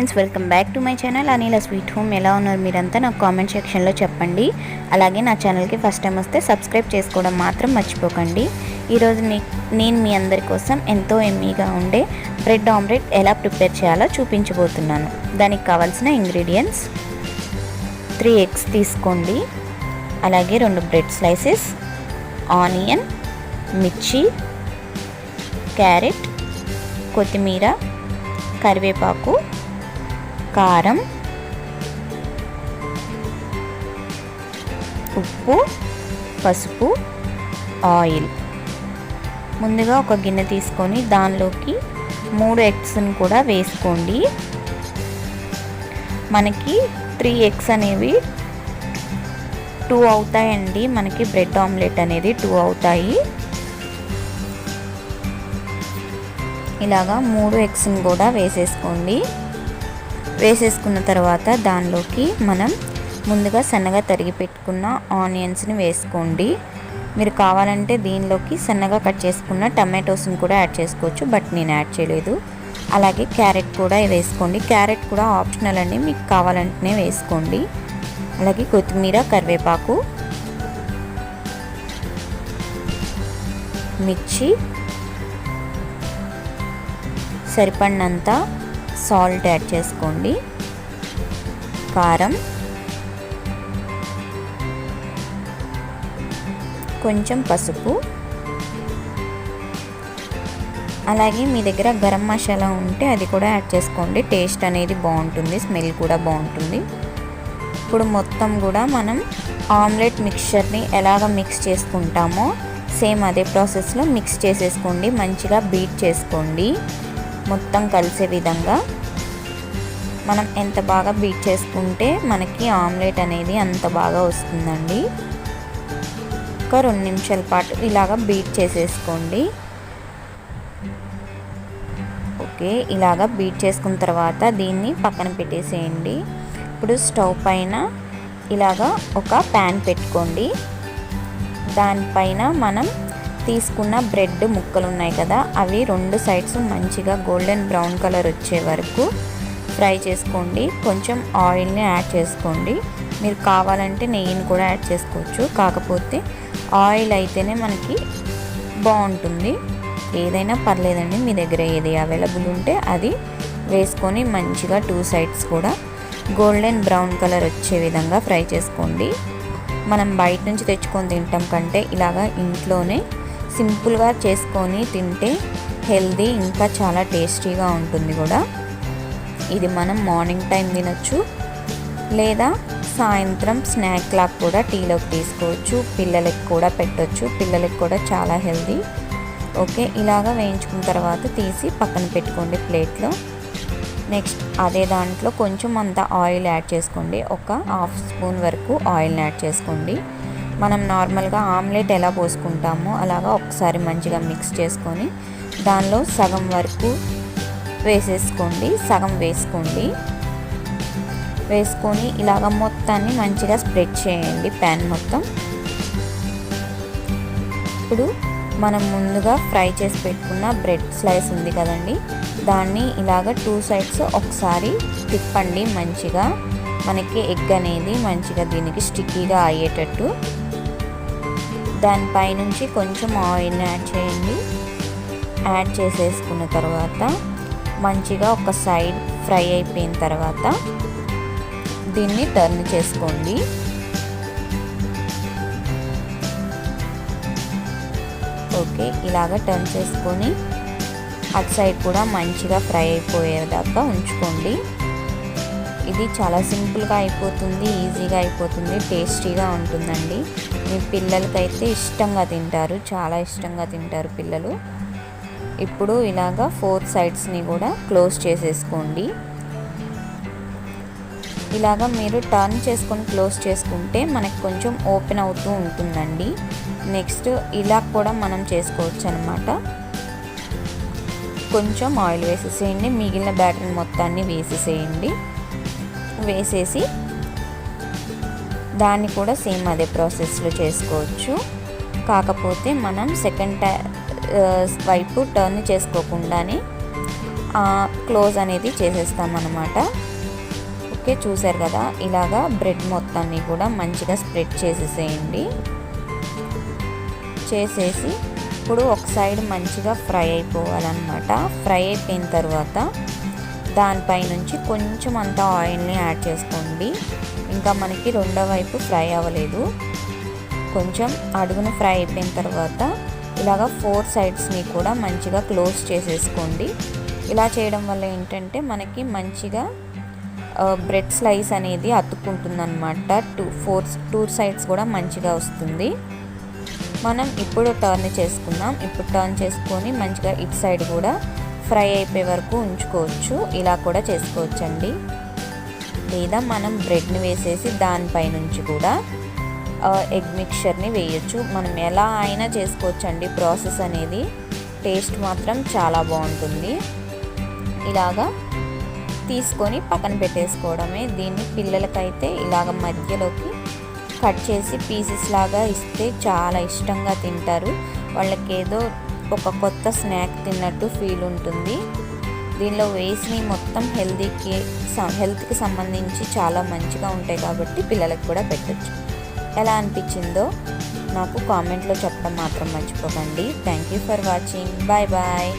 Friends, welcome back to my channel Anila sweet home. ఎలా ఉన్నారు మీరంతా? నాకు కామెంట్ సెక్షన్లో చెప్పండి. అలాగే నా ఛానల్కి ఫస్ట్ టైం వస్తే సబ్స్క్రైబ్ చేసుకోవడం మాత్రం మర్చిపోకండి. ఈరోజు నేను మీ అందరి కోసం ఎంతో ఎమ్మీగా ఉండే బ్రెడ్ ఆమ్లెట్ ఎలా ప్రిపేర్ చేయాలో చూపించబోతున్నాను. దానికి కావాల్సిన ఇంగ్రీడియంట్స్ 3 ఎగ్స్ తీసుకోండి, అలాగే 2 బ్రెడ్ స్లైసెస్, ఆనియన్, మిర్చి, క్యారెట్, కొత్తిమీర, కరివేపాకు, కారం, ఉప్పు, పసుపు, ఆయిల్. ముందుగా ఒక గిన్నె తీసుకొని దానిలోకి 3 ఎగ్స్ని కూడా వేసుకోండి. మనకి 3 ఎగ్స్ అనేవి 2 అవుతాయండి. మనకి బ్రెడ్ ఆమ్లెట్ అనేది 2 అవుతాయి. ఇలాగా 3 ఎగ్స్ని కూడా వేసేసుకోండి. వేసేసుకున్న తర్వాత దానిలోకి మనం ముందుగా సన్నగా తరిగి పెట్టుకున్న ఆనియన్స్ని వేసుకోండి. మీరు కావాలంటే దీనిలోకి సన్నగా కట్ చేసుకున్న టమాటోస్ని కూడా యాడ్ చేసుకోవచ్చు, బట్ నేను యాడ్ చేయలేదు. అలాగే క్యారెట్ కూడా వేసుకోండి. క్యారెట్ కూడా ఆప్షనల్ అండి, మీకు కావాలంటేనే వేసుకోండి. అలాగే కొత్తిమీర, కరివేపాకు, మిర్చి, సరిపడినంత సాల్ట్ యాడ్ చేసుకోండి, కారం, కొంచెం పసుపు, అలాగే మీ దగ్గర గరం మసాలా ఉంటే అది కూడా యాడ్ చేసుకోండి. టేస్ట్ అనేది బాగుంటుంది, స్మెల్ కూడా బాగుంటుంది. ఇప్పుడు మొత్తం కూడా మనం ఆమ్లెట్ మిక్చర్ని ఎలాగ మిక్స్ చేసుకుంటామో సేమ్ అదే ప్రాసెస్లో మిక్స్ చేసేసుకోండి. మంచిగా బీట్ చేసుకోండి. మొత్తం కలిసే విధంగా మనం ఎంత బాగా బీట్ చేసుకుంటే మనకి ఆమ్లెట్ అనేది అంత బాగా వస్తుందండి. ఒక 2 నిమిషాల పాటు ఇలాగ బీట్ చేసేసుకోండి. ఓకే, ఇలాగ బీట్ చేసుకున్న తర్వాత దీన్ని పక్కన పెట్టేసేయండి. ఇప్పుడు స్టవ్ పైన ఇలాగ ఒక ప్యాన్ పెట్టుకోండి. దానిపైన మనం తీసుకున్న బ్రెడ్ ముక్కలు ఉన్నాయి కదా, అవి 2 సైడ్స్ మంచిగా గోల్డెన్ బ్రౌన్ కలర్ వచ్చే వరకు ఫ్రై చేసుకోండి. కొంచెం ఆయిల్ని యాడ్ చేసుకోండి. మీరు కావాలంటే నెయ్యిని కూడా యాడ్ చేసుకోవచ్చు, కాకపోతే ఆయిల్ అయితేనే మనకి బాగుంటుంది. ఏదైనా పర్లేదండి, మీ దగ్గర ఏది అవైలబుల్ ఉంటే అది వేసుకొని మంచిగా 2 సైడ్స్ కూడా గోల్డెన్ బ్రౌన్ కలర్ వచ్చే విధంగా ఫ్రై చేసుకోండి. మనం బయట నుంచి తెచ్చుకొని తింటాం కంటే ఇలాగా ఇంట్లోనే సింపుల్గా చేసుకొని తింటే హెల్దీ, ఇంకా చాలా టేస్టీగా ఉంటుంది కూడా. ఇది మనం మార్నింగ్ టైం తినొచ్చు, లేదా సాయంత్రం స్నాక్ లాగా కూడా టీలోకి తీసుకోవచ్చు. పిల్లలకి కూడా పెట్టవచ్చు, పిల్లలకి కూడా చాలా హెల్దీ. ఓకే, ఇలాగా వేయించుకున్న తర్వాత తీసి పక్కన పెట్టుకోండి ప్లేట్లో. నెక్స్ట్ అదే దాంట్లో కొంచెం అంత ఆయిల్ యాడ్ చేసుకోండి. ఒక 1/2 స్పూన్ వరకు ఆయిల్ని యాడ్ చేసుకోండి. మనం నార్మల్గా ఆమ్లెట్ ఎలా పోసుకుంటామో అలాగా ఒకసారి మంచిగా మిక్స్ చేసుకొని దానిలో సగం వరకు వేసేసుకోండి. సగం వేసుకొని ఇలాగ మొత్తాన్ని మంచిగా స్ప్రెడ్ చేయండి ప్యాన్ మొత్తం. ఇప్పుడు మనం ముందుగా ఫ్రై చేసి పెట్టుకున్న బ్రెడ్ స్లైస్ ఉంది కదండి, దాన్ని ఇలాగ 2 సైడ్స్ ఒకసారి తిప్పండి. మంచిగా మనకి ఎగ్ అనేది మంచిగా దీనికి స్టిక్కీగా అయ్యేటట్టు. దానిపై నుంచి కొంచెం ఆయిల్ని యాడ్ చేయండి. యాడ్ చేసేసుకున్న తర్వాత మంచిగా ఒక సైడ్ ఫ్రై అయిపోయిన తర్వాత దీన్ని టర్న్ చేసుకోండి. ఓకే, ఇలాగ టర్న్ చేసుకొని అటు సైడ్ కూడా మంచిగా ఫ్రై అయిపోయేదాకా ఉంచుకోండి. ఇది చాలా సింపుల్గా అయిపోతుంది, ఈజీగా అయిపోతుంది, టేస్టీగా ఉంటుందండి. మీ పిల్లలకైతే ఇష్టంగా తింటారు, చాలా ఇష్టంగా తింటారు పిల్లలు. ఇప్పుడు ఇలాగా 4 సైడ్స్ని కూడా క్లోజ్ చేసేసుకోండి. ఇలాగా మీరు టర్న్ చేసుకొని క్లోజ్ చేసుకుంటే మనకు కొంచెం ఓపెన్ అవుతూ ఉంటుందండి. నెక్స్ట్ ఇలా కూడా మనం చేసుకోవచ్చు అన్నమాట. కొంచెం ఆయిల్ వేసేసేయండి, మిగిలిన బ్యాటర్ మొత్తాన్ని వేసేసేయండి. వేసేసి దాన్ని కూడా సేమ్ అదే ప్రాసెస్లో చేసుకోవచ్చు, కాకపోతే మనం సెకండ్ వైపు టర్న్ చేసుకోకుండానే క్లోజ్ అనేది చేసేస్తామన్నమాట. ఓకే, చూసారు కదా, ఇలాగా బ్రెడ్ మొత్తాన్ని కూడా మంచిగా స్ప్రెడ్ చేసేసేయండి. చేసేసి ఇప్పుడు ఒక సైడ్ మంచిగా ఫ్రై అయిపోవాలన్నమాట. ఫ్రై అయిపోయిన తర్వాత దానిపై నుంచి కొంచెం అంత ఆయిల్ని యాడ్ చేసుకోండి. ఇంకా మనకి రెండో వైపు ఫ్రై అవ్వలేదు. కొంచెం అడుగున ఫ్రై అయిపోయిన తర్వాత ఇలాగ 4 సైడ్స్ని కూడా మంచిగా క్లోజ్ చేసేసుకోండి. ఇలా చేయడం వల్ల ఏంటంటే మనకి మంచిగా బ్రెడ్ స్లైస్ అనేది అతుక్కుంటుందన్నమాట. 2 సైడ్స్ కూడా మంచిగా వస్తుంది. మనం ఇప్పుడు టర్న్ చేసుకుందాం. ఇప్పుడు టర్న్ చేసుకొని మంచిగా ఇటు సైడ్ కూడా ఫ్రై అయిపోయే వరకు ఉంచుకోవచ్చు. ఇలా కూడా చేసుకోవచ్చండి. లేదా మనం బ్రెడ్ని వేసేసి దానిపై నుంచి కూడా ఎగ్ మిక్చర్ని వేయచ్చు. మనం ఎలా అయినా చేసుకోవచ్చండి. ప్రాసెస్ అనేది టేస్ట్ మాత్రం చాలా బాగుంటుంది. ఇలాగా తీసుకొని పక్కన పెట్టేసుకోవడమే. దీన్ని పిల్లలకైతే ఇలాగ మధ్యలోకి కట్ చేసి పీసెస్ లాగా ఇస్తే చాలా ఇష్టంగా తింటారు. వాళ్ళకి ఏదో ఒక కొత్త స్నాక్ తిన్నట్టు ఫీల్ ఉంటుంది. దీనిలో వేసి మొత్తం హెల్త్కి సంబంధించి చాలా మంచిగా ఉంటాయి కాబట్టి పిల్లలకు కూడా పెట్టచ్చు. ఎలా అనిపించిందో నాకు కామెంట్లో చెప్పడం మాత్రం మర్చిపోకండి. Thank you for watching. Bye bye.